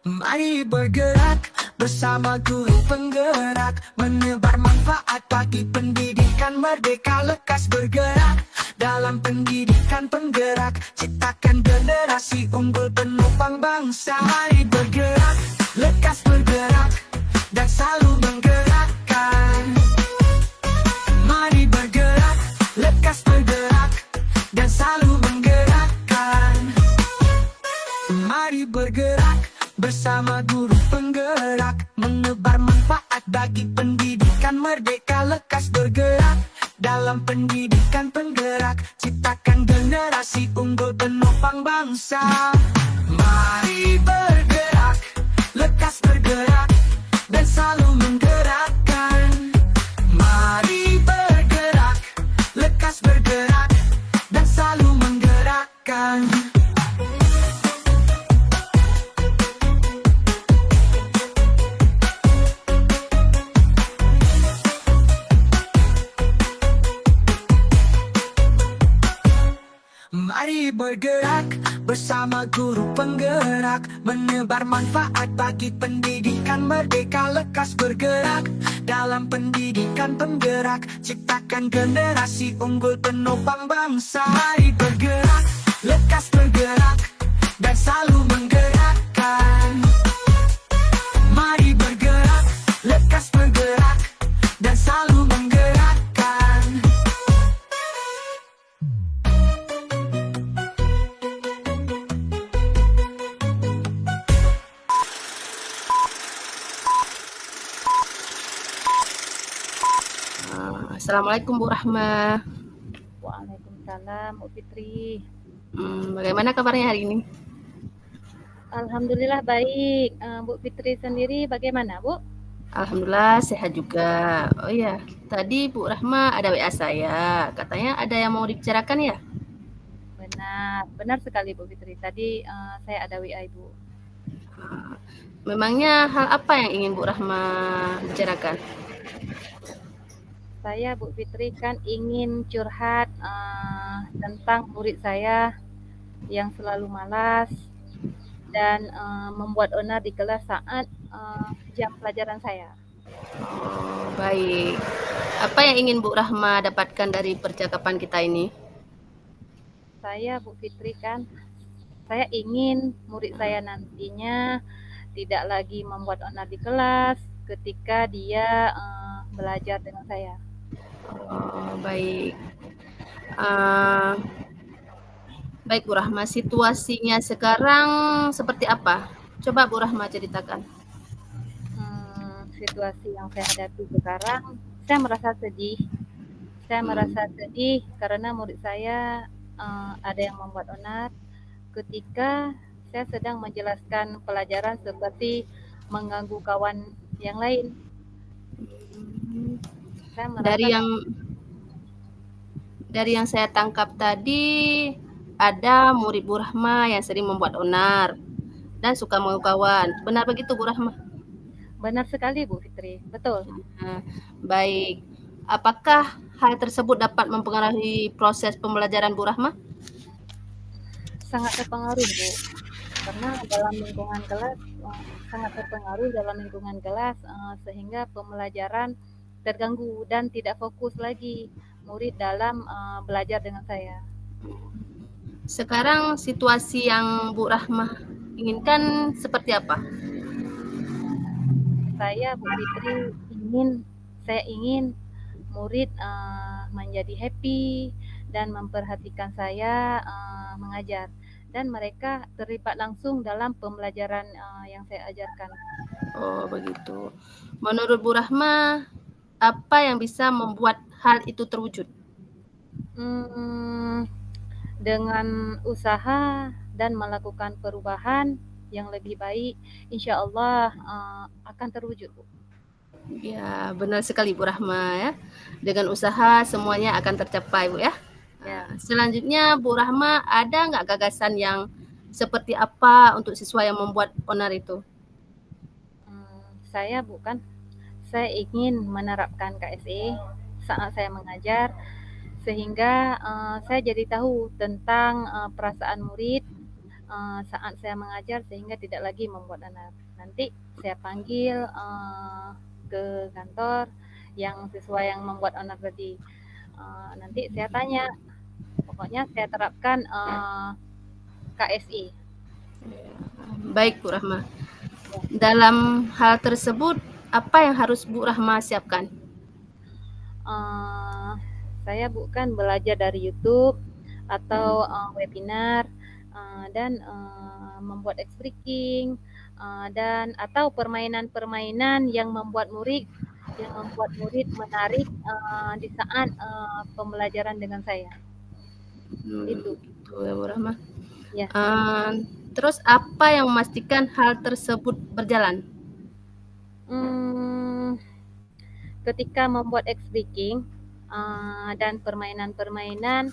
Mari bergerak bersama guru penggerak, menebar manfaat bagi pendidikan merdeka. Lekas bergerak dalam pendidikan penggerak, ciptakan generasi unggul penopang bangsa. Mari bergerak, lekas bergerak, dan selalu menggerakkan. Mari bergerak, lekas bergerak, dan selalu menggerakkan. Mari bergerak bersama guru penggerak, menebar manfaat bagi pendidikan merdeka. Lekas bergerak dalam pendidikan penggerak, ciptakan generasi unggul penopang bangsa. Mari bergerak, lekas bergerak, dan selalu menggerakkan. Mari bergerak, lekas bergerak, dan selalu menggerakkan. Mari bergerak bersama guru penggerak, menebar manfaat bagi pendidikan merdeka. Lekas bergerak dalam pendidikan penggerak, ciptakan generasi unggul penopang bangsa. Mari bergerak, lekas bergerak, dan selalu menggerakkan. Mari bergerak, lekas bergerak, dan selalu menggerakkan. Assalamualaikum Bu Rahma. Waalaikumsalam, Bu Fitri. Bagaimana kabarnya hari ini? Alhamdulillah baik. Bu Fitri sendiri bagaimana, Bu? Alhamdulillah sehat juga. Oh iya, tadi Bu Rahma ada WA saya. Katanya ada yang mau dibicarakan ya? Benar sekali Bu Fitri. Tadi saya ada WA Ibu. Memangnya hal apa yang ingin Bu Rahma bicarakan? Saya Bu Fitri kan ingin curhat tentang murid saya yang selalu malas dan membuat onar di kelas saat jam pelajaran saya. Oh, baik. Apa yang ingin Bu Rahma dapatkan dari percakapan kita ini? Saya Bu Fitri kan, saya ingin murid saya nantinya tidak lagi membuat onar di kelas ketika dia belajar dengan saya. Oh, baik. Baik Bu Rahma, situasinya sekarang seperti apa? Coba Bu Rahma ceritakan. Situasi yang saya hadapi sekarang, saya merasa sedih. Saya merasa sedih karena murid saya ada yang membuat onar ketika saya sedang menjelaskan pelajaran seperti mengganggu kawan yang lain. Saya merasa dari yang saya tangkap tadi, ada murid Bu Rahma yang sering membuat onar dan suka mengganggu kawan. Benar begitu Bu Rahma? Benar sekali Bu Fitri, betul. Baik. Apakah hal tersebut dapat mempengaruhi proses pembelajaran Bu Rahma? Sangat terpengaruh Bu, karena dalam lingkungan kelas sangat terpengaruh dalam lingkungan kelas sehingga pembelajaran terganggu dan tidak fokus lagi murid dalam belajar dengan saya. Sekarang situasi yang Bu Rahma inginkan seperti apa? Saya Bu Fitri saya ingin murid menjadi happy dan memperhatikan saya mengajar dan mereka terlibat langsung dalam pembelajaran yang saya ajarkan. Oh begitu. Menurut Bu Rahma, apa yang bisa membuat hal itu terwujud? Dengan usaha dan melakukan perubahan yang lebih baik, insya Allah akan terwujud, Bu. Ya, benar sekali Bu Rahma ya. Dengan usaha semuanya akan tercapai Bu ya. Ya. Selanjutnya Bu Rahma, ada nggak gagasan yang seperti apa untuk siswa yang membuat onar itu? Saya ingin menerapkan KSE saat saya mengajar. sehingga saya jadi tahu tentang perasaan murid saat saya mengajar sehingga tidak lagi membuat onar. Nanti saya panggil ke kantor yang siswa yang membuat onar tadi. Nanti saya tanya, pokoknya saya terapkan KSI. Baik Bu Rahma. Dalam hal tersebut, apa yang harus Bu Rahma siapkan? Saya bukan belajar dari YouTube atau webinar dan membuat X-Breaking dan atau permainan-permainan yang membuat murid menarik di saat pembelajaran dengan saya. Itu. Gitu ya Bu Rahma. Ya. Terus apa yang memastikan hal tersebut berjalan? Ketika membuat X-Breaking dan permainan-permainan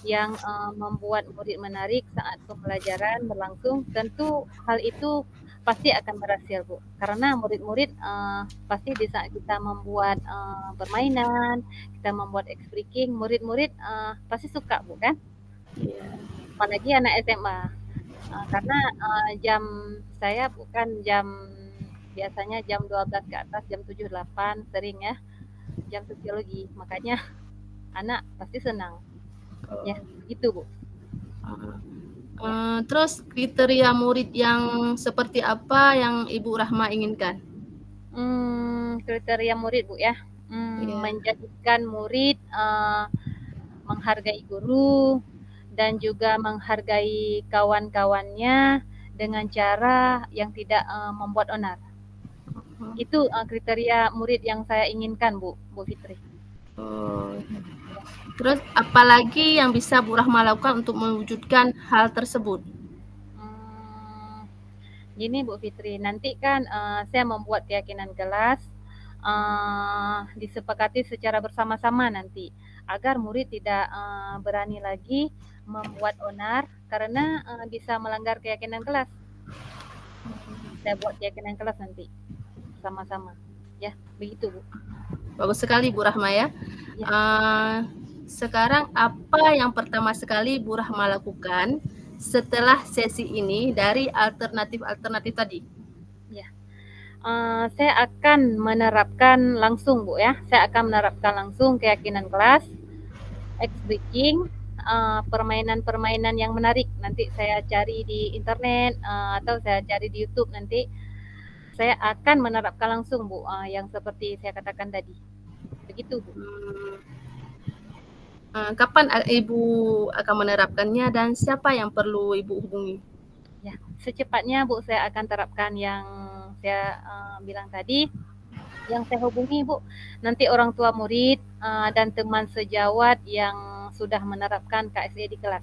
yang membuat murid menarik saat pembelajaran berlangsung, tentu hal itu pasti akan berhasil, Bu. Karena murid-murid pasti di saat kita membuat permainan, kita membuat X-Breaking, murid-murid pasti suka, Bu, kan? Apalagi anak SMA. Karena jam saya bukan biasanya jam 12 ke atas, jam 7, 8 sering ya, jam sosiologi. Makanya anak pasti senang. Ya, gitu Bu. Terus kriteria murid yang seperti apa yang Ibu Rahma inginkan? Kriteria murid Bu ya, menjadikan murid menghargai guru dan juga menghargai kawan-kawannya dengan cara yang tidak membuat onar. Itu kriteria murid yang saya inginkan Bu Fitri. Terus apalagi yang bisa Bu Rahma lakukan untuk mewujudkan hal tersebut? Gini Bu Fitri, nanti kan saya membuat keyakinan kelas disepakati secara bersama-sama nanti agar murid tidak berani lagi membuat onar karena bisa melanggar keyakinan kelas. Saya buat keyakinan kelas nanti sama-sama, ya begitu Bu. Bagus sekali Bu Rahma ya. Sekarang apa yang pertama sekali Bu Rahma lakukan setelah sesi ini dari alternatif-alternatif tadi? Ya, saya akan menerapkan langsung Bu ya. Saya akan menerapkan langsung keyakinan kelas, X-Breaking, permainan-permainan yang menarik. Nanti saya cari di internet atau saya cari di YouTube nanti. Saya akan menerapkan langsung Bu, yang seperti saya katakan tadi. Begitu Bu. Kapan Ibu akan menerapkannya dan siapa yang perlu Ibu hubungi? Ya, secepatnya Bu saya akan terapkan yang saya bilang tadi. Yang saya hubungi Bu, nanti orang tua murid dan teman sejawat yang sudah menerapkan KSE di kelas.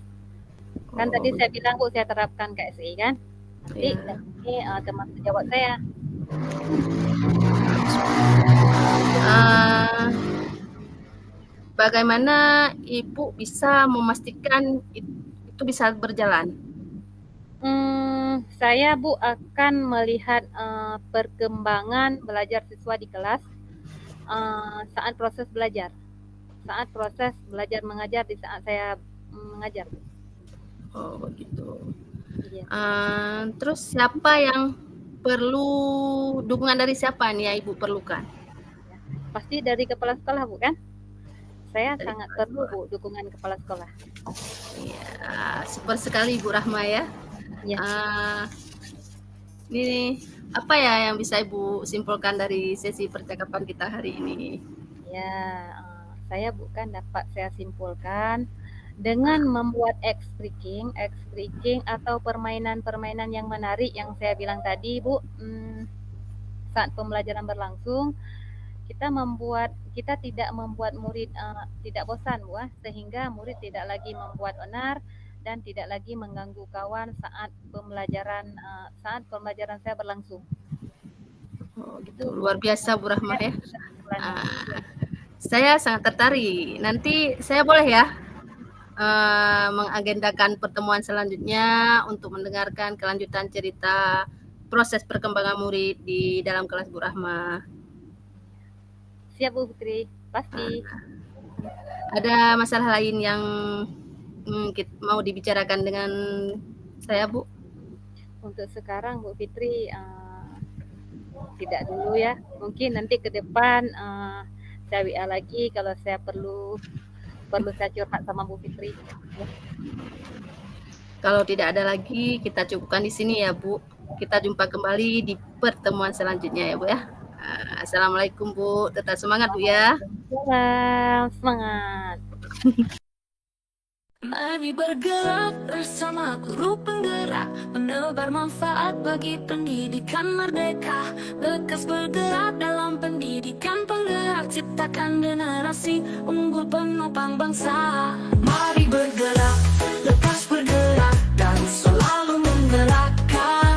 Kan tadi saya bilang Bu saya terapkan KSE kan? Nanti ini teman sejawat saya. Bagaimana Ibu bisa memastikan itu bisa berjalan? Saya Bu akan melihat perkembangan belajar siswa di kelas saat proses belajar mengajar di saat saya mengajar. Oh begitu. Iya. Terus siapa yang perlu dukungan dari siapa nih yang Ibu perlukan? Ya, pasti dari kepala sekolah Bu kan? Saya dari sangat perlu Bu dukungan kepala sekolah. Iya, super sekali Bu Rahma ya. Ya. Ini apa ya yang bisa Ibu simpulkan dari sesi percakapan kita hari ini? Ya, saya bukan dapat saya simpulkan dengan membuat X-Breaking atau permainan-permainan yang menarik yang saya bilang tadi Bu, saat pembelajaran berlangsung kita tidak membuat murid tidak bosan Bu, sehingga murid tidak lagi membuat onar dan tidak lagi mengganggu kawan saat pembelajaran saya berlangsung. Oh, gitu. Luar biasa Bu Rahma ya. Saya sangat tertarik. Nanti saya boleh ya mengagendakan pertemuan selanjutnya untuk mendengarkan kelanjutan cerita proses perkembangan murid di dalam kelas Bu Rahma. Siap Bu Putri, pasti. Ada masalah lain yang mau dibicarakan dengan saya, Bu? Untuk sekarang Bu Fitri tidak dulu ya. Mungkin nanti ke depan saya WA lagi kalau saya perlu saya curhat sama Bu Fitri. Ya. Kalau tidak ada lagi, kita cukupkan di sini ya, Bu. Kita jumpa kembali di pertemuan selanjutnya ya, Bu ya. Assalamualaikum, Bu. Tetap semangat, Bu ya. Salam, semangat. Mari bergerak bersama guru penggerak, menebar manfaat bagi pendidikan merdeka. Lekas bergerak dalam pendidikan penggerak, ciptakan generasi unggul penopang bangsa. Mari bergerak, lekas bergerak, dan selalu menggerakkan.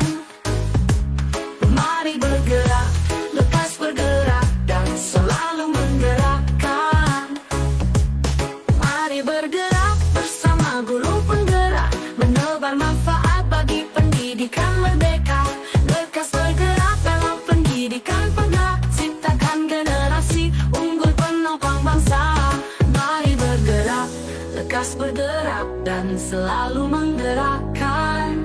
Mari bergerak, lekas bergerak, dan selalu menggerakkan. Mari bergerak bersama guru penggerak, menebar manfaat bagi pendidikan merdeka. Lekas bergerak dalam pendidikan penggerak, ciptakan generasi unggul penopang bangsa. Mari bergerak, lekas bergerak, dan selalu menggerakkan.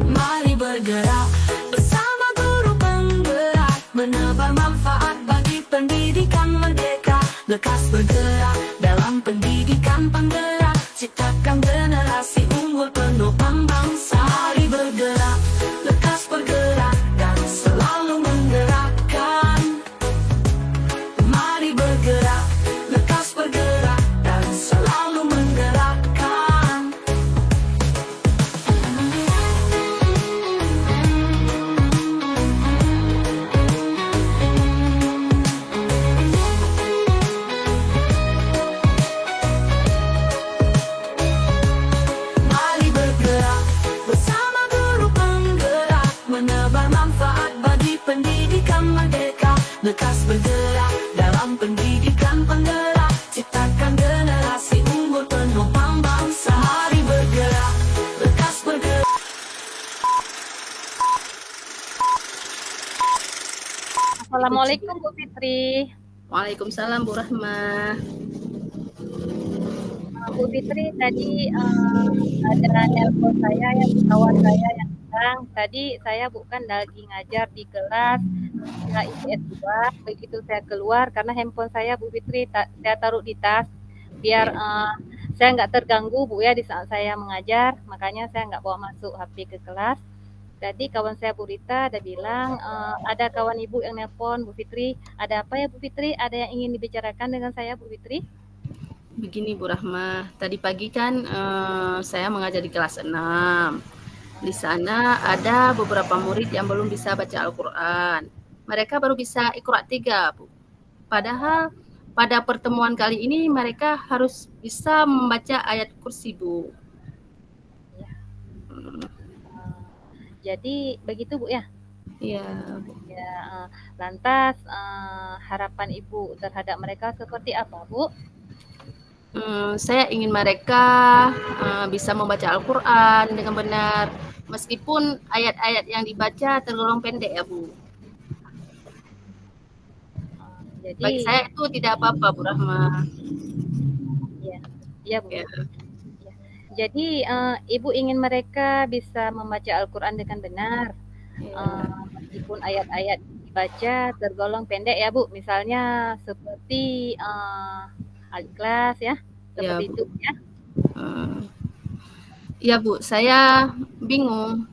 Mari bergerak bersama guru penggerak, menebar manfaat bagi pendidikan merdeka. Lekas bergerak dalam pendidikan penggerak, ciptakan generasi unggul penopang bangsa. Mari bergerak, lekas bergerak, dan selalu menggerakkan. Mari bergerak, lekas bergerak, dan selalu menggerakkan. Mari bergerak bersama guru penggerak, menebar manfaat bagi pendidikan merdeka. Lekas bergerak dalam pendidikan penggerak, ciptakan generasi unggul penopang bangsa. Mari bergerak, lekas bergerak. Assalamualaikum Bu Fitri. Waalaikumsalam, Bu Rahma. Bu Fitri tadi ada nelpon saya yang kawan saya yang bilang tadi saya bukan lagi ngajar di kelas IPS 2. Begitu saya keluar karena handphone saya Bu Fitri saya taruh di tas biar saya nggak terganggu Bu ya di saat saya mengajar, makanya saya nggak bawa masuk HP ke kelas. Tadi kawan saya Bu Rita ada bilang ada kawan ibu yang nelpon Bu Fitri. Ada apa ya Bu Fitri? Ada yang ingin dibicarakan dengan saya Bu Fitri? Begini, Bu Rahma. Tadi pagi kan saya mengajar di kelas 6. Di sana ada beberapa murid yang belum bisa baca Al-Quran. Mereka baru bisa Iqra 3, Bu. Padahal pada pertemuan kali ini mereka harus bisa membaca ayat kursi, Bu. Ya. Jadi begitu Bu ya? Iya, Bu. Ya, lantas harapan Ibu terhadap mereka seperti apa Bu? Saya ingin mereka bisa membaca Al-Quran dengan benar, meskipun ayat-ayat yang dibaca tergolong pendek ya Bu. Jadi Bagi saya itu tidak apa-apa, Bu Rahma. ya Bu. Ya. Ya. Jadi Ibu ingin mereka bisa membaca Al-Quran dengan benar, meskipun ayat-ayat dibaca tergolong pendek ya Bu. Misalnya seperti Al-Ikhlas ya, seperti Ya, Bu. itu ya. Ya Bu, saya bingung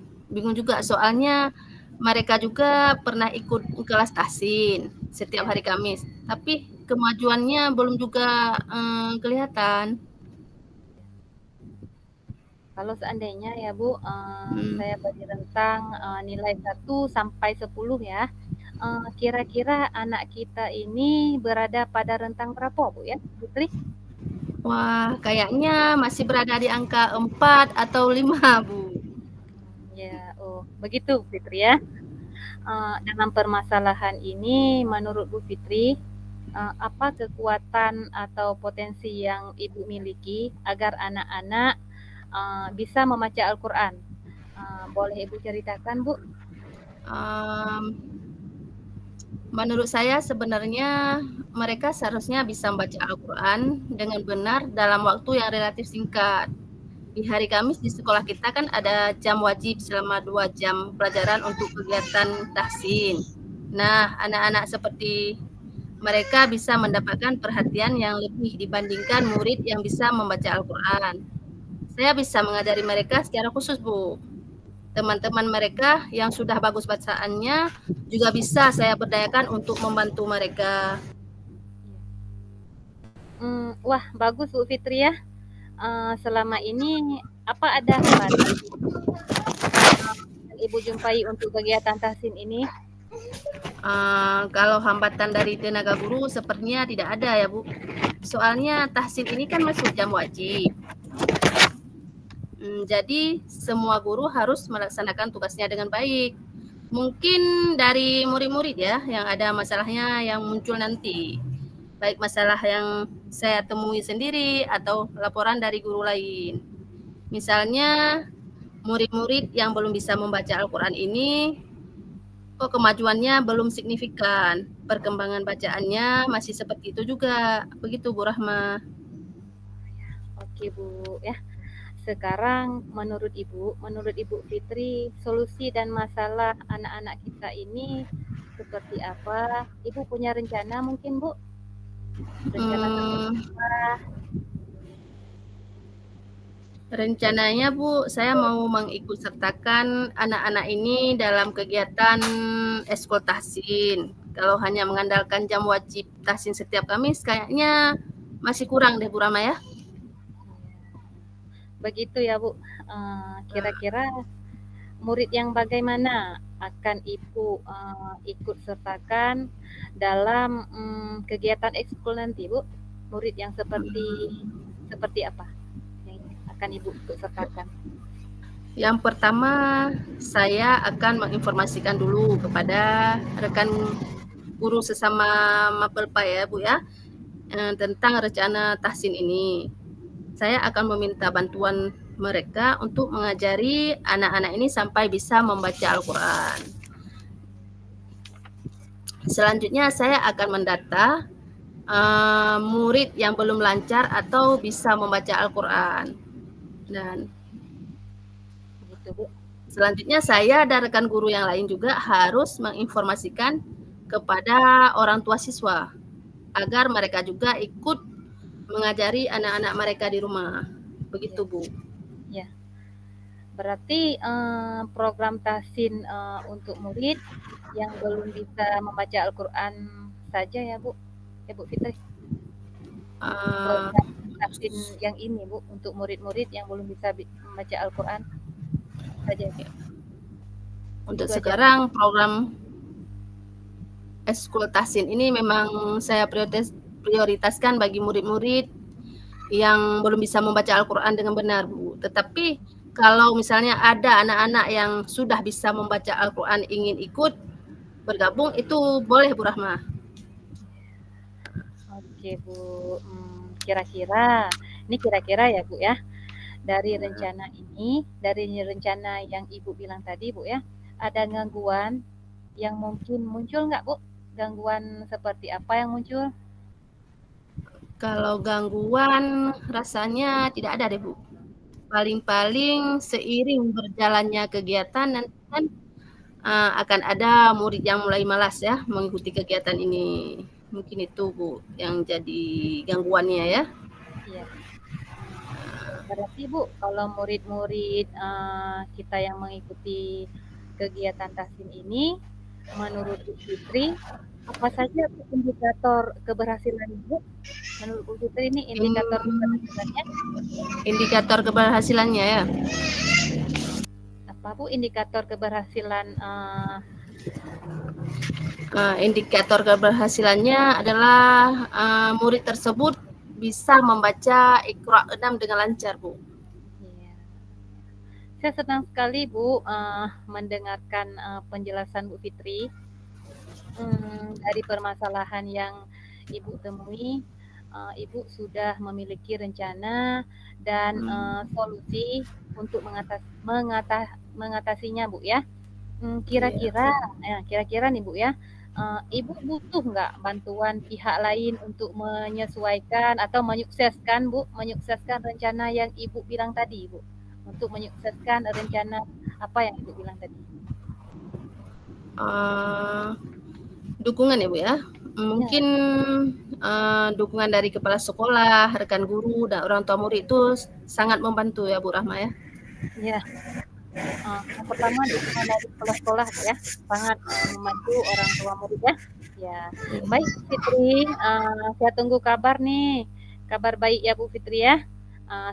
juga soalnya mereka juga pernah ikut kelas tahsin setiap hari Kamis, tapi kemajuannya belum juga kelihatan. Kalau seandainya ya Bu, saya bagi rentang nilai 1 sampai 10 ya. Kira-kira anak kita ini berada pada rentang berapa Bu ya, Putri? Wah, kayaknya masih berada di angka 4 atau 5, Bu. Ya, oh begitu Fitri ya. Dalam permasalahan ini menurut Bu Fitri, apa kekuatan atau potensi yang Ibu miliki agar anak-anak bisa membaca Al-Quran? Boleh Ibu ceritakan Bu? Menurut saya sebenarnya mereka seharusnya bisa membaca Al-Quran dengan benar dalam waktu yang relatif singkat. Di hari Kamis di sekolah kita kan ada jam wajib selama 2 jam pelajaran untuk kegiatan tahsin. Nah, anak-anak seperti mereka bisa mendapatkan perhatian yang lebih dibandingkan murid yang bisa membaca Al-Quran. Saya bisa mengajari mereka secara khusus, Bu. Teman-teman mereka yang sudah bagus bacaannya juga bisa saya berdayakan untuk membantu mereka. Wah, bagus Bu Fitri ya. Selama ini apa ada hambatan yang Ibu jumpai untuk kegiatan tahsin ini? Kalau hambatan dari tenaga guru sepertinya tidak ada ya Bu. Soalnya tahsin ini kan masuk jam wajib. Jadi semua guru harus melaksanakan tugasnya dengan baik. Mungkin dari murid-murid ya yang ada masalahnya yang muncul nanti. Baik masalah yang saya temui sendiri atau laporan dari guru lain. Misalnya murid-murid yang belum bisa membaca Al-Quran ini kok kemajuannya belum signifikan. Perkembangan bacaannya masih seperti itu juga. Begitu Bu Rahma. Oke Bu ya. Sekarang menurut Ibu Fitri, solusi dan masalah anak-anak kita ini seperti apa? Ibu punya rencana mungkin Bu? Rencana seperti apa? Rencananya Bu, saya mau mengikutsertakan anak-anak ini dalam kegiatan eskul tahsin. Kalau hanya mengandalkan jam wajib tahsin setiap Kamis, kayaknya masih kurang deh Bu Rama ya. Begitu ya Bu. Kira-kira murid yang bagaimana akan Ibu ikut sertakan dalam kegiatan ekskul nanti Bu? Murid yang seperti apa yang akan Ibu ikut sertakan? Yang pertama, saya akan menginformasikan dulu kepada rekan guru sesama Mapelpa ya Bu ya, tentang rencana tahsin ini. Saya akan meminta bantuan mereka untuk mengajari anak-anak ini sampai bisa membaca Al-Quran. Selanjutnya saya akan mendata murid yang belum lancar atau bisa membaca Al-Quran. Dan Begitu Bu. selanjutnya saya dan rekan guru yang lain juga harus menginformasikan kepada orang tua siswa agar mereka juga ikut mengajari anak-anak mereka di rumah. Begitu Bu. Ya. Berarti program tahsin untuk murid yang belum bisa membaca Al-Quran saja ya Bu? Ya Bu Fitri? Program tahsin yang ini Bu, untuk murid-murid yang belum bisa membaca Al-Quran saja. Untuk Itu aja. sekarang program eskul tahsin ini memang saya prioritaskan bagi murid-murid yang belum bisa membaca Al-Quran dengan benar Bu. Tetapi kalau misalnya ada anak-anak yang sudah bisa membaca Al-Quran ingin ikut bergabung, itu boleh Bu Rahma. Oke Bu, kira-kira ya Bu ya, dari rencana yang Ibu bilang tadi Bu ya, ada gangguan yang mungkin muncul nggak Bu? Gangguan seperti apa yang muncul? Kalau gangguan rasanya tidak ada deh Bu. Paling-paling seiring berjalannya kegiatan nanti kan akan ada murid yang mulai malas ya mengikuti kegiatan ini. Mungkin itu Bu yang jadi gangguannya ya. Iya. Berarti Bu, kalau murid-murid kita yang mengikuti kegiatan tahsin ini, menurut Bu Fitri, apa saja indikator keberhasilan Bu? Menurut Bu Fitri ini indikator keberhasilannya? Indikator keberhasilannya ya. Apa Bu indikator keberhasilan? Indikator keberhasilannya adalah murid tersebut bisa membaca Iqra 6 dengan lancar Bu. Ya. Saya senang sekali Bu mendengarkan penjelasan Bu Fitri dari permasalahan yang Ibu temui. Ibu sudah memiliki rencana dan solusi untuk mengatasinya Bu ya. Kira-kira nih Bu ya, Ibu butuh nggak bantuan pihak lain untuk menyesuaikan atau menyukseskan, Bu, menyukseskan rencana yang Ibu bilang tadi, Bu? Untuk menyukseskan rencana apa yang Ibu bilang tadi? Dukungan ya Bu ya. Mungkin dukungan dari kepala sekolah, rekan guru, dan orang tua murid itu sangat membantu ya Bu Rahma ya. Ya. Yang pertama dukungan dari sekolah-sekolah ya, sangat membantu orang tua murid ya. Ya, baik Bu Fitri, saya tunggu kabar nih, kabar baik ya Bu Fitri ya.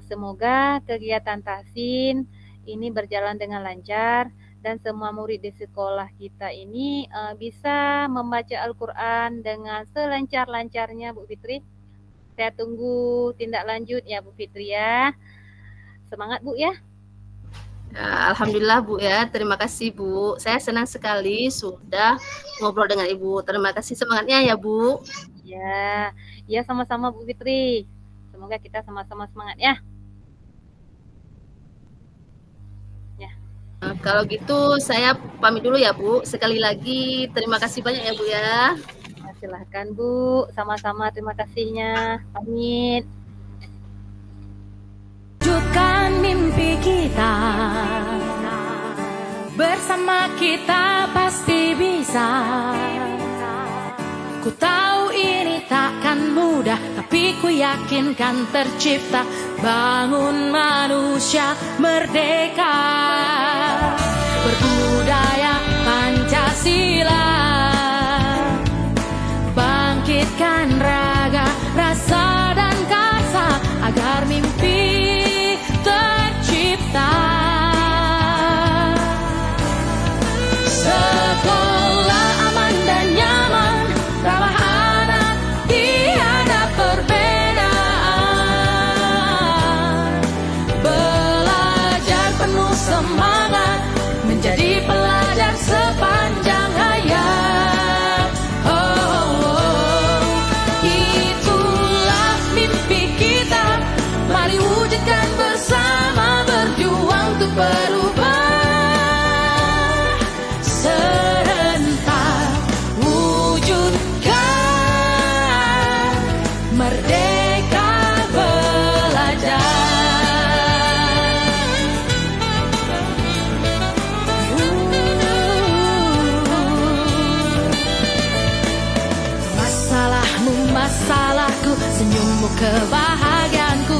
Semoga kegiatan tahsin ini berjalan dengan lancar dan semua murid di sekolah kita ini bisa membaca Al-Quran dengan selancar-lancarnya Bu Fitri. Saya tunggu tindak lanjut ya Bu Fitri ya. Semangat Bu ya. Alhamdulillah Bu ya, terima kasih Bu. Saya senang sekali sudah ngobrol dengan Ibu. Terima kasih semangatnya ya Bu. Ya, ya sama-sama Bu Fitri. Semoga kita sama-sama semangat ya. Kalau gitu saya pamit dulu ya Bu. Sekali lagi terima kasih banyak ya Bu ya. Silahkan Bu, sama-sama terima kasihnya. Pamit. Wujudkan mimpi kita, bersama kita pasti bisa. Ku tahu ini takkan mudah, tapi ku yakin kan tercipta. Bangun manusia merdeka, berbudaya Pancasila, bangkitkan raga, rasa dan karsa agar mimpi tercipta. Sekolah aman dan nyaman, ramah anak, tiada perbedaan. Belajar penuh semangat, menjadi pelajar sepanjang hayat. Itulah mimpi kita, mari wujudkan bersama, berjuang untuk berubah. Serentak wujudkan merdeka belajar. Masalahmu masalahku, senyummu kebahagiaanku.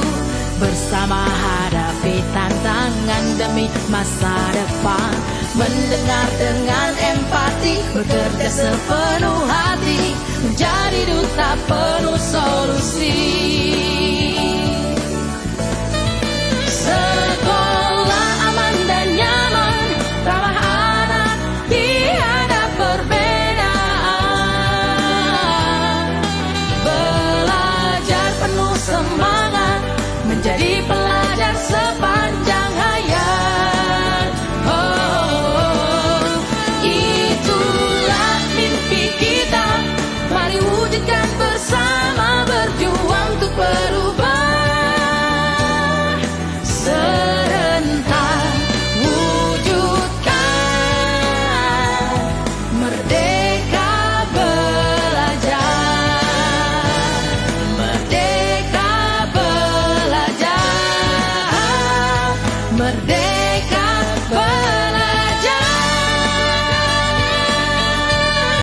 Bersama hadapi tantangan demi masa depan. Mendengar dengan empati, bekerja sepenuh hati, menjadi duta penuh solusi.